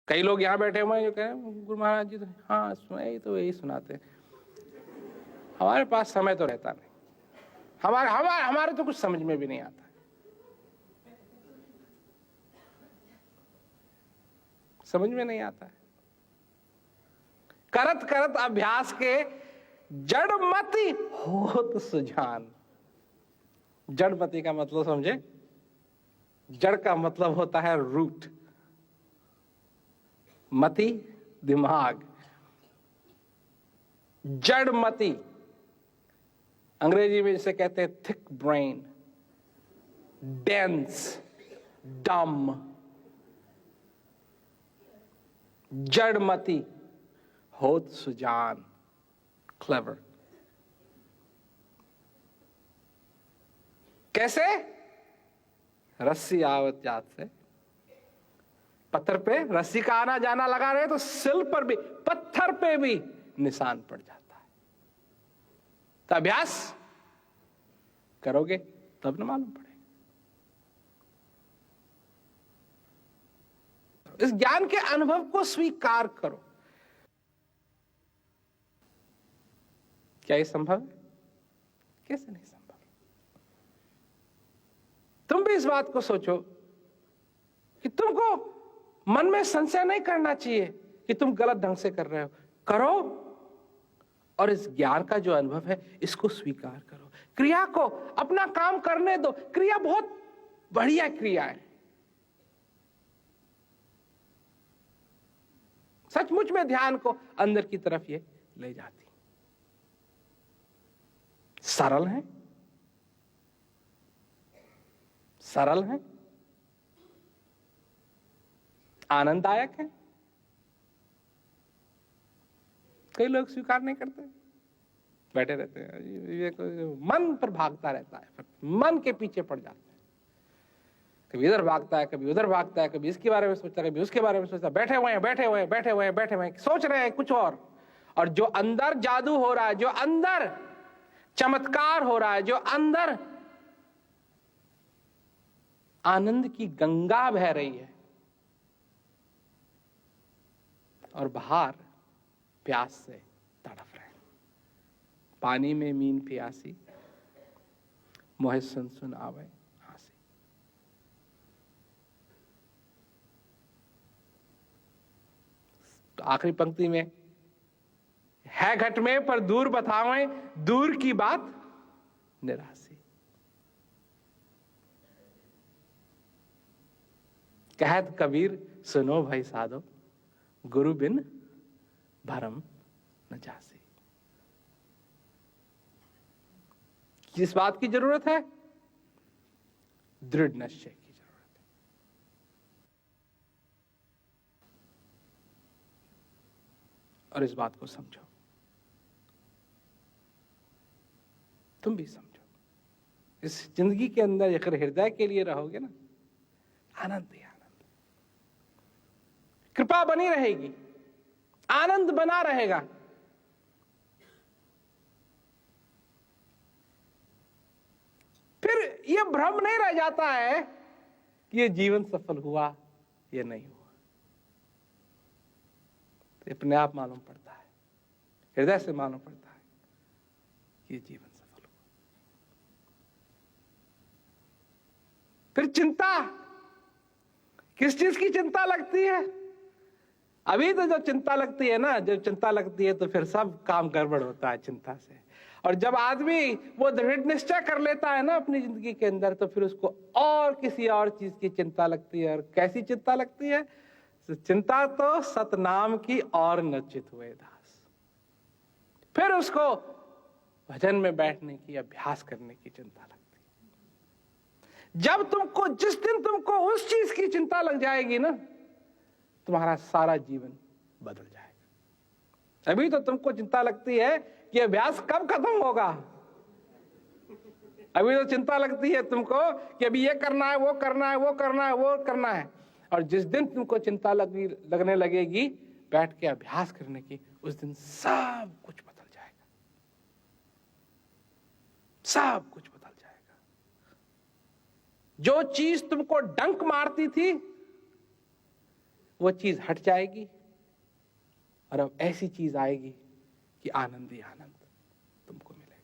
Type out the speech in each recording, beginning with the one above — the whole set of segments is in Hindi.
कई लोग यहाँ बैठे हुए हैं जो कह रहे हैं गुरु महाराज जी तो हाँ यही सुनाते हैं। हमारे पास समय तो रहता नहीं, हमारे तो कुछ समझ में भी नहीं आता। समझ में नहीं आता है। करत करत अभ्यास के जड़मति होत सुजान। जड़मति का मतलब समझे? जड़ का मतलब होता है रूट, मति दिमाग, जड़मति अंग्रेजी में जिसे कहते हैं थिक ब्रेन, डेंस, डम, जड़मति होत सुजान, क्लेवर। कैसे? रस्सी आवत जात से पत्थर पे रस्सी का आना जाना लगा रहे तो सिल पर भी पत्थर पे भी निशान पड़ जाता है। तो अभ्यास करोगे तब न मालूम पड़ेगा। इस ज्ञान के अनुभव को स्वीकार करो। क्या ये संभव है? कैसे नहीं संभव? तुम भी इस बात को सोचो कि तुमको मन में संशय नहीं करना चाहिए कि तुम गलत ढंग से कर रहे हो। करो और इस ज्ञान का जो अनुभव है इसको स्वीकार करो। क्रिया को अपना काम करने दो। क्रिया बहुत बढ़िया क्रिया है, सचमुच में ध्यान को अंदर की तरफ ये ले जाती। सरल है, सरल है, आनंददायक है। कई लोग स्वीकार नहीं करते, बैठे रहते हैं, ये मन पर भागता रहता है, फिर मन के पीछे पड़ जाते हैं। कभी इधर भागता है, कभी उधर भागता है, कभी इसके बारे में सोचता है, कभी उसके बारे में सोचता है। बैठे हुए हैं, सोच रहे हैं कुछ और जो अंदर जादू हो रहा है, जो अंदर चमत्कार हो रहा है, जो अंदर आनंद की गंगा बह रही है और बाहर प्यास से तड़फ रहे हैं। पानी में मीन प्यासी, मोहे सुन सुन आवे हासी। तो आखिरी पंक्ति में है घट में पर दूर बतावें, दूर की बात निरासी। कहत कबीर सुनो भाई साधो, गुरु बिन भरम न जासी। किस बात की जरूरत है? दृढ़ निश्चय की जरूरत है। और इस बात को समझो, तुम भी समझो। इस जिंदगी के अंदर अगर हृदय के लिए रहोगे ना, आनंद ही आनंद, कृपा बनी रहेगी, आनंद बना रहेगा। फिर यह भ्रम नहीं रह जाता है कि यह जीवन सफल हुआ या नहीं हुआ। तो अपने आप मालूम पड़ता है, हृदय से मालूम पड़ता है कि यह जीवन सफल हुआ। फिर चिंता, किस चीज की चिंता लगती है? अभी तो जो चिंता लगती है ना, जब चिंता लगती है तो फिर सब काम गड़बड़ होता है चिंता से। और जब आदमी वो दृढ़ निश्चय कर लेता है ना अपनी जिंदगी के अंदर, तो फिर उसको और किसी और चीज की चिंता लगती है। और कैसी चिंता लगती है? चिंता तो सतनाम की और नचित हुए दास। फिर उसको भजन में बैठने की, अभ्यास करने की चिंता लगती है। जब तुमको, जिस दिन तुमको उस चीज की चिंता लग जाएगी ना, तुम्हारा सारा जीवन बदल जाएगा। अभी तो तुमको चिंता लगती है कि अभ्यास कब खत्म होगा। अभी तो चिंता लगती है तुमको कि अभी ये करना है, वो करना है, वो करना है, वो करना है। और जिस दिन तुमको चिंता लगने लगेगी बैठ के अभ्यास करने की, उस दिन सब कुछ बदल जाएगा, सब कुछ बदल जाएगा। जो चीज तुमको डंक मारती थी, वो चीज हट जाएगी और अब ऐसी चीज आएगी कि आनंद ही आनंद तुमको मिलेगा।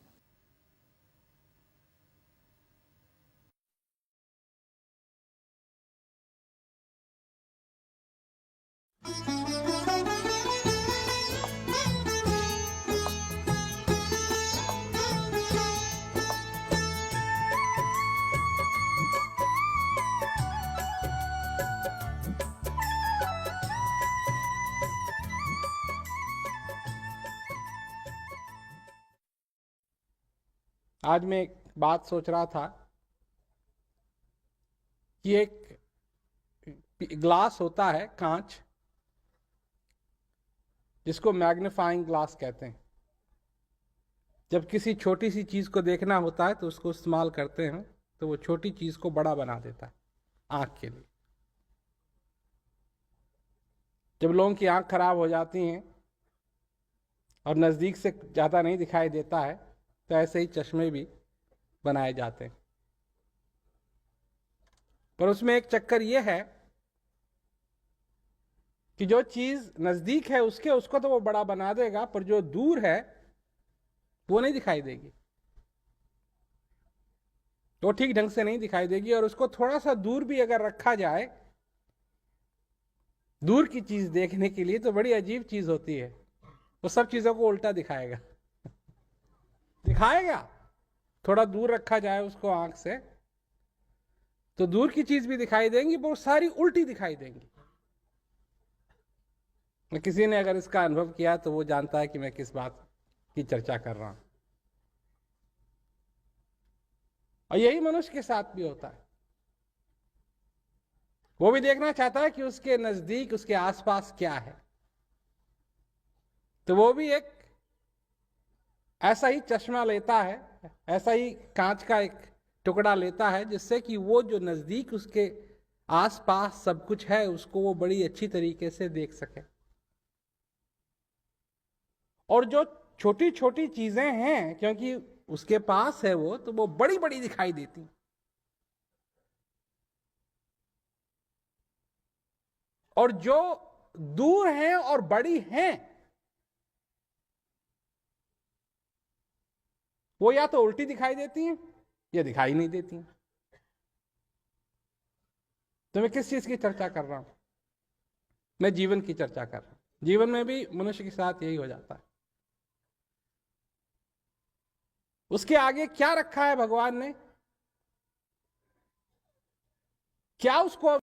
आज मैं एक बात सोच रहा था कि एक ग्लास होता है कांच, जिसको मैग्नीफाइंग ग्लास कहते हैं। जब किसी छोटी सी चीज को देखना होता है तो उसको इस्तेमाल करते हैं, तो वो छोटी चीज को बड़ा बना देता है आंख के लिए। जब लोगों की आंख खराब हो जाती हैं और नजदीक से ज्यादा नहीं दिखाई देता है, तो ऐसे ही चश्मे भी बनाए जाते हैं। पर उसमें एक चक्कर यह है कि जो चीज नजदीक है उसको तो वो बड़ा बना देगा, पर जो दूर है वो नहीं दिखाई देगी, वो ठीक ढंग से नहीं दिखाई देगी। और उसको थोड़ा सा दूर भी अगर रखा जाए दूर की चीज देखने के लिए, तो बड़ी अजीब चीज होती है, वो सब चीजों को उल्टा दिखाएगा। दिखाएगा, थोड़ा दूर रखा जाए उसको आंख से तो दूर की चीज भी दिखाई देंगी, पर वो सारी उल्टी दिखाई देंगी। किसी ने अगर इसका अनुभव किया तो वो जानता है कि मैं किस बात की चर्चा कर रहा हूं। और यही मनुष्य के साथ भी होता है। वो भी देखना चाहता है कि उसके नजदीक, उसके आसपास क्या है, तो वो भी एक ऐसा ही चश्मा लेता है, ऐसा ही कांच का एक टुकड़ा लेता है, जिससे कि वो जो नजदीक उसके आसपास सब कुछ है उसको वो बड़ी अच्छी तरीके से देख सके। और जो छोटी छोटी चीजें हैं, क्योंकि उसके पास है वो, तो वो बड़ी बड़ी दिखाई देती। और जो दूर हैं और बड़ी हैं, वो या तो उल्टी दिखाई देती हैं या दिखाई नहीं देती। तो मैं किस चीज की चर्चा कर रहा हूं? मैं जीवन की चर्चा कर रहा हूं। जीवन में भी मनुष्य के साथ यही हो जाता है। उसके आगे क्या रखा है भगवान ने, क्या उसको